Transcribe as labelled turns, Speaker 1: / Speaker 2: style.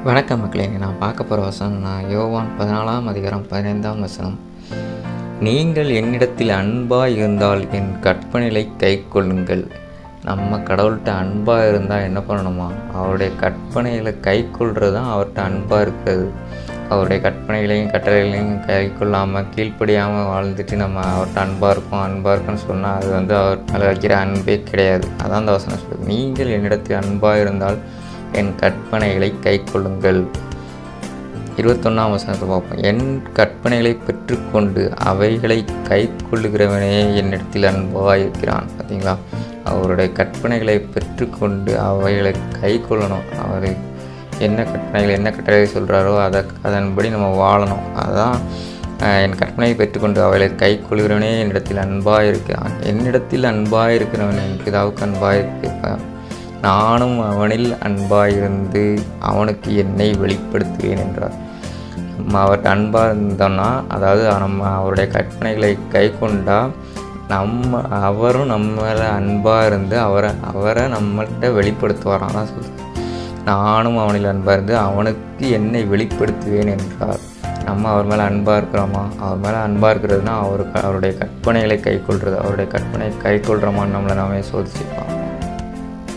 Speaker 1: வணக்கம் மக்களே. நான் பார்க்க போகிற வசனம் யோவான் 14ஆம் அதிகாரம் 15ஆம் வசனம். நீங்கள் என்னிடத்தில் அன்பாக இருந்தால் என் கற்பனைகளை கை கொள்ளுங்கள். நம்ம கடவுள்கிட்ட அன்பாக இருந்தால் என்ன பண்ணணுமா? அவருடைய கற்பனைகளை கை கொள்வது தான் அவர்கிட்ட அன்பாக இருக்கிறது. அவருடைய கற்பனைகளையும் கட்டளைகளையும் கை கொள்ளாமல் கீழ்ப்படியாமல் வாழ்ந்துட்டு நம்ம அவர்கிட்ட அன்பாக இருக்குன்னு சொன்னால் அது அவர் மேலே வைக்கிற அன்பே கிடையாது. அதான் அந்த வசனம் சொல்லுது. நீங்கள் என்னிடத்தில் அன்பாக இருந்தால் என் கற்பனைகளை கை கொள்ளுங்கள். 21ஆம் வசனத்தை பார்ப்போம். என் கற்பனைகளை பெற்றுக்கொண்டு அவைகளை கை கொள்ளுகிறவனே என்னிடத்தில் அன்பாக இருக்கிறான். பார்த்தீங்களா? அவருடைய கற்பனைகளை பெற்றுக்கொண்டு அவைகளை கை கொள்ளணும். அவர் என்ன கட்டளை சொல்கிறாரோ அதன்படி நம்ம வாழணும். அதுதான் என் கற்பனையை பெற்றுக்கொண்டு அவளை கை கொள்கிறவனே என்னிடத்தில் அன்பாக இருக்கிறான். என்னிடத்தில் அன்பாக இருக்கிறவன் என் பிதாவுக்கு அன்பாக இருப்பான். நானும் அவனில் அன்பாயிருந்து அவனுக்கு என்னை வெளிப்படுத்துவேன் என்றார். நம்ம அவர்கிட்ட அன்பாக இருந்தோம்னா, அதாவது நம்ம அவருடைய கற்பனைகளை கை கொண்டால் அவரும் நம்ம மேலே அன்பாக இருந்து அவரை நம்மள்கிட்ட வெளிப்படுத்துவாராம். தான் சொல்லுது. நானும் அவனில் அன்பாக இருந்து அவனுக்கு என்னை வெளிப்படுத்துவேன் என்றார். நம்ம அவர் மேலே அன்பாக இருக்கிறோமா? அவர் மேலே அன்பாக இருக்கிறதுனா அவருடைய கற்பனைகளை கை கொள்வது. அவருடைய கற்பனை கை கொள்கிறோமான்னு நம்மளை நாமே சோதிச்சுக்கலாம்.